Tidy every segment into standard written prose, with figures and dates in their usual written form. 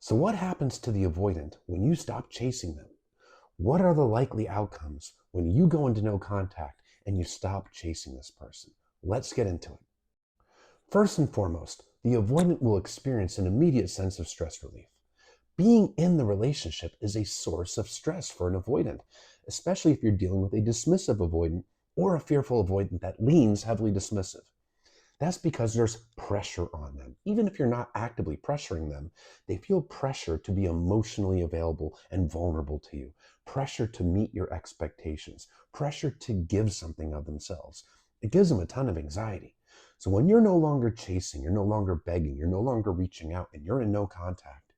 So what happens to the avoidant when you stop chasing them? What are the likely outcomes when you go into no contact and you stop chasing this person? Let's get into it. First and foremost, the avoidant will experience an immediate sense of stress relief. Being in the relationship is a source of stress for an avoidant, especially if you're dealing with a dismissive avoidant or a fearful avoidant that leans heavily dismissive. That's because there's pressure on them. Even if you're not actively pressuring them, they feel pressure to be emotionally available and vulnerable to you, pressure to meet your expectations, pressure to give something of themselves. It gives them a ton of anxiety. So when you're no longer chasing, you're no longer begging, you're no longer reaching out, and you're in no contact,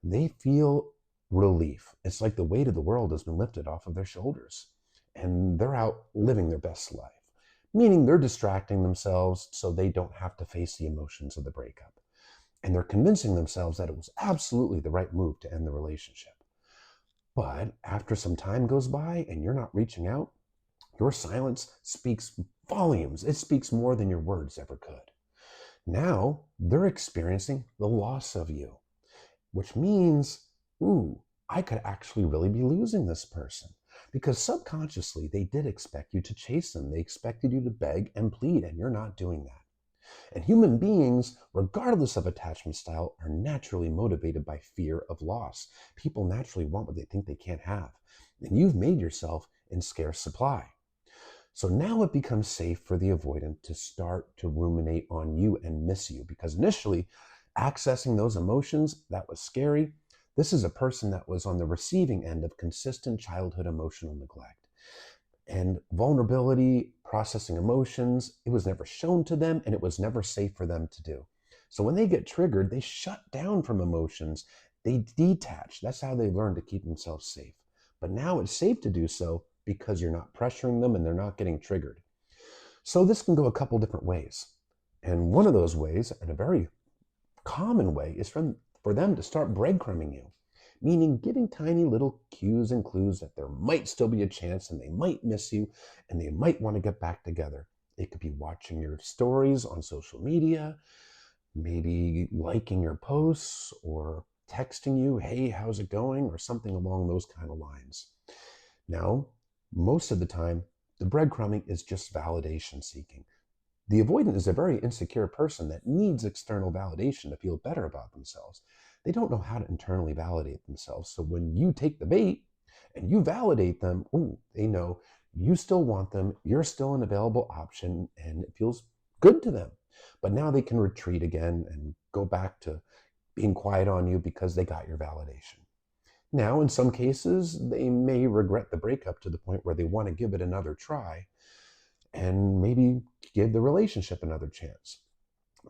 they feel relief. It's like the weight of the world has been lifted off of their shoulders, and they're out living their best life, meaning they're distracting themselves so they don't have to face the emotions of the breakup. And they're convincing themselves that it was absolutely the right move to end the relationship. But after some time goes by and you're not reaching out, your silence speaks volumes. It speaks more than your words ever could. Now they're experiencing the loss of you, which means, ooh, I could actually really be losing this person. Because subconsciously, they did expect you to chase them. They expected you to beg and plead, and you're not doing that. And human beings, regardless of attachment style, are naturally motivated by fear of loss. People naturally want what they think they can't have. And you've made yourself in scarce supply. So now it becomes safe for the avoidant to start to ruminate on you and miss you, because initially, accessing those emotions, that was scary. This is a person that was on the receiving end of consistent childhood emotional neglect. And vulnerability, processing emotions, it was never shown to them and it was never safe for them to do. So when they get triggered, they shut down from emotions. They detach. That's how they learn to keep themselves safe. But now it's safe to do so because you're not pressuring them and they're not getting triggered. So this can go a couple different ways. And one of those ways, and a very common way, is for them to start breadcrumbing you, meaning giving tiny little cues and clues that there might still be a chance and they might miss you and they might want to get back together. It could be watching your stories on social media, maybe liking your posts or texting you, hey, how's it going? Or something along those kind of lines. Now, most of the time, the breadcrumbing is just validation seeking. The avoidant is a very insecure person that needs external validation to feel better about themselves. They don't know how to internally validate themselves. So when you take the bait and you validate them, ooh, they know you still want them, you're still an available option, and it feels good to them. But now they can retreat again and go back to being quiet on you because they got your validation. Now, in some cases, they may regret the breakup to the point where they want to give it another try and maybe give the relationship another chance.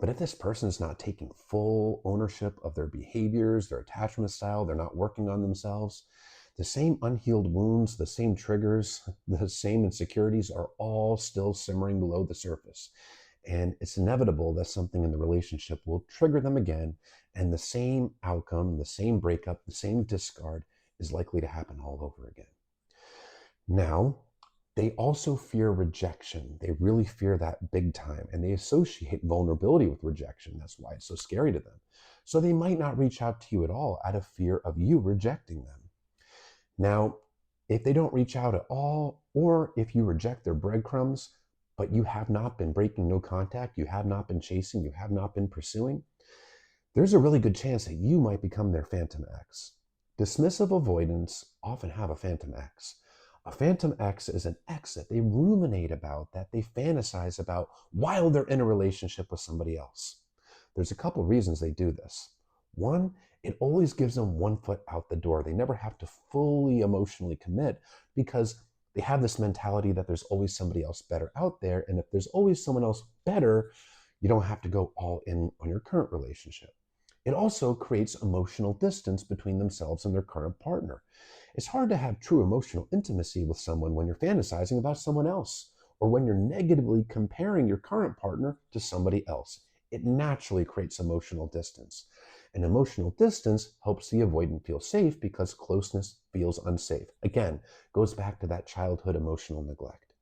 But if this person is not taking full ownership of their behaviors, their attachment style, they're not working on themselves, the same unhealed wounds, the same triggers, the same insecurities are all still simmering below the surface. And it's inevitable that something in the relationship will trigger them again, and the same outcome, the same breakup, the same discard is likely to happen all over again. Now, they also fear rejection. They really fear that big time, and they associate vulnerability with rejection. That's why it's so scary to them. So they might not reach out to you at all out of fear of you rejecting them. Now, if they don't reach out at all, or if you reject their breadcrumbs, but you have not been breaking no contact, you have not been chasing, you have not been pursuing, there's a really good chance that you might become their phantom ex. Dismissive avoidants often have a phantom ex. A phantom ex is an ex that they ruminate about, that they fantasize about while they're in a relationship with somebody else. There's a couple reasons they do this. One, it always gives them one foot out the door. They never have to fully emotionally commit because they have this mentality that there's always somebody else better out there. And if there's always someone else better, you don't have to go all in on your current relationship. It also creates emotional distance between themselves and their current partner. It's hard to have true emotional intimacy with someone when you're fantasizing about someone else, or when you're negatively comparing your current partner to somebody else. It naturally creates emotional distance. And emotional distance helps the avoidant feel safe because closeness feels unsafe. Again, goes back to that childhood emotional neglect.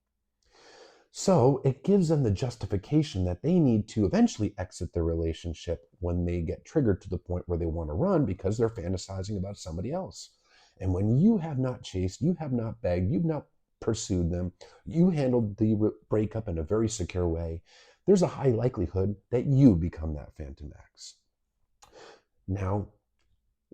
So it gives them the justification that they need to eventually exit their relationship when they get triggered to the point where they want to run because they're fantasizing about somebody else. And when you have not chased, you have not begged, you've not pursued them, you handled the breakup in a very secure way, there's a high likelihood that you become that phantom ex. Now,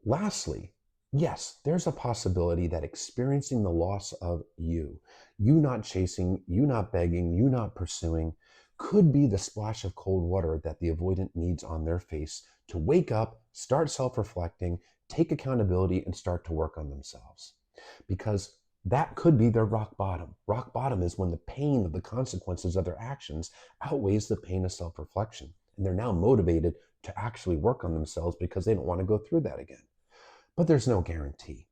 lastly, yes, there's a possibility that experiencing the loss of you not chasing, you not begging, you not pursuing, could be the splash of cold water that the avoidant needs on their face to wake up, start self reflecting, take accountability, and start to work on themselves. Because that could be their rock bottom. Rock bottom is when the pain of the consequences of their actions outweighs the pain of self reflection. And they're now motivated to actually work on themselves because they don't want to go through that again. But there's no guarantee.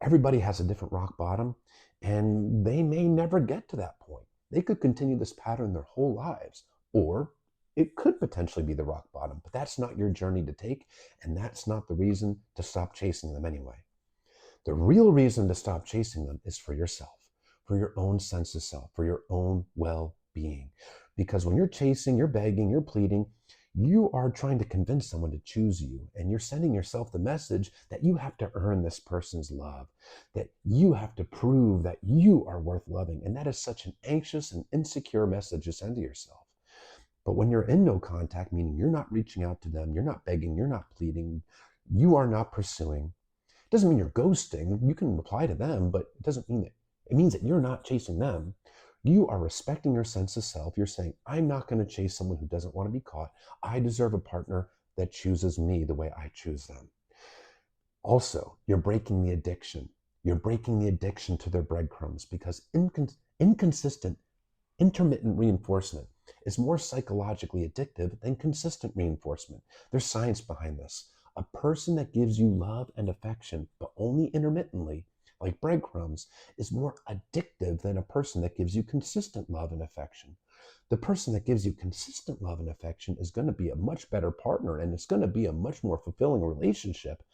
Everybody has a different rock bottom, and they may never get to that point. They could continue this pattern their whole lives, or it could potentially be the rock bottom, but that's not your journey to take, and that's not the reason to stop chasing them anyway. The real reason to stop chasing them is for yourself, for your own sense of self, for your own well-being. Because when you're chasing, you're begging, you're pleading, you are trying to convince someone to choose you, and you're sending yourself the message that you have to earn this person's love, that you have to prove that you are worth loving. And that is such an anxious and insecure message to send to yourself. But when you're in no contact, meaning you're not reaching out to them, you're not begging, you're not pleading, you are not pursuing, doesn't mean you're ghosting. You can reply to them, but it doesn't mean that. It means that you're not chasing them. You are respecting your sense of self. You're saying, I'm not going to chase someone who doesn't want to be caught. I deserve a partner that chooses me the way I choose them. Also, you're breaking the addiction. You're breaking the addiction to their breadcrumbs because inconsistent, intermittent reinforcement is more psychologically addictive than consistent reinforcement. There's science behind this. A person that gives you love and affection, but only intermittently, like breadcrumbs, is more addictive than a person that gives you consistent love and affection. The person that gives you consistent love and affection is going to be a much better partner, and it's going to be a much more fulfilling relationship.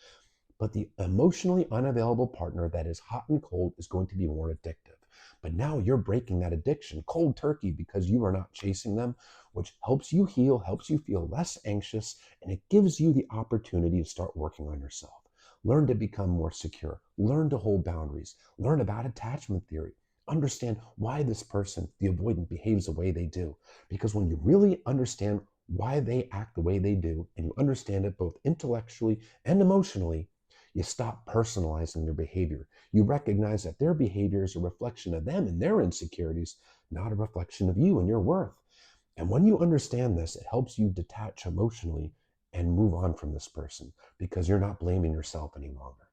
But the emotionally unavailable partner that is hot and cold is going to be more addictive. But now you're breaking that addiction cold turkey because you are not chasing them, which helps you heal, helps you feel less anxious, and it gives you the opportunity to start working on yourself. Learn to become more secure, learn to hold boundaries, learn about attachment theory, understand why this person, the avoidant, behaves the way they do. Because when you really understand why they act the way they do, and you understand it both intellectually and emotionally, you stop personalizing their behavior. You recognize that their behavior is a reflection of them and their insecurities, not a reflection of you and your worth. And when you understand this, it helps you detach emotionally and move on from this person because you're not blaming yourself any longer.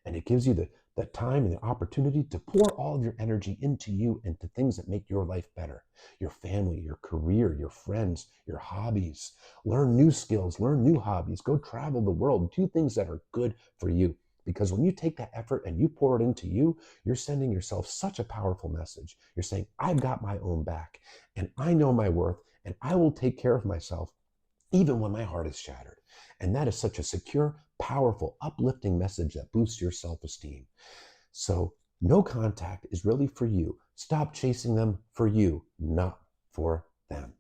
And it gives you the time and the opportunity to pour all of your energy into you and to things that make your life better. Your family, your career, your friends, your hobbies. Learn new skills, learn new hobbies, go travel the world, do things that are good for you. Because when you take that effort and you pour it into you, you're sending yourself such a powerful message. You're saying, I've got my own back and I know my worth and I will take care of myself even when my heart is shattered. And that is such a secure, powerful, uplifting message that boosts your self-esteem. So no contact is really for you. Stop chasing them for you, not for them.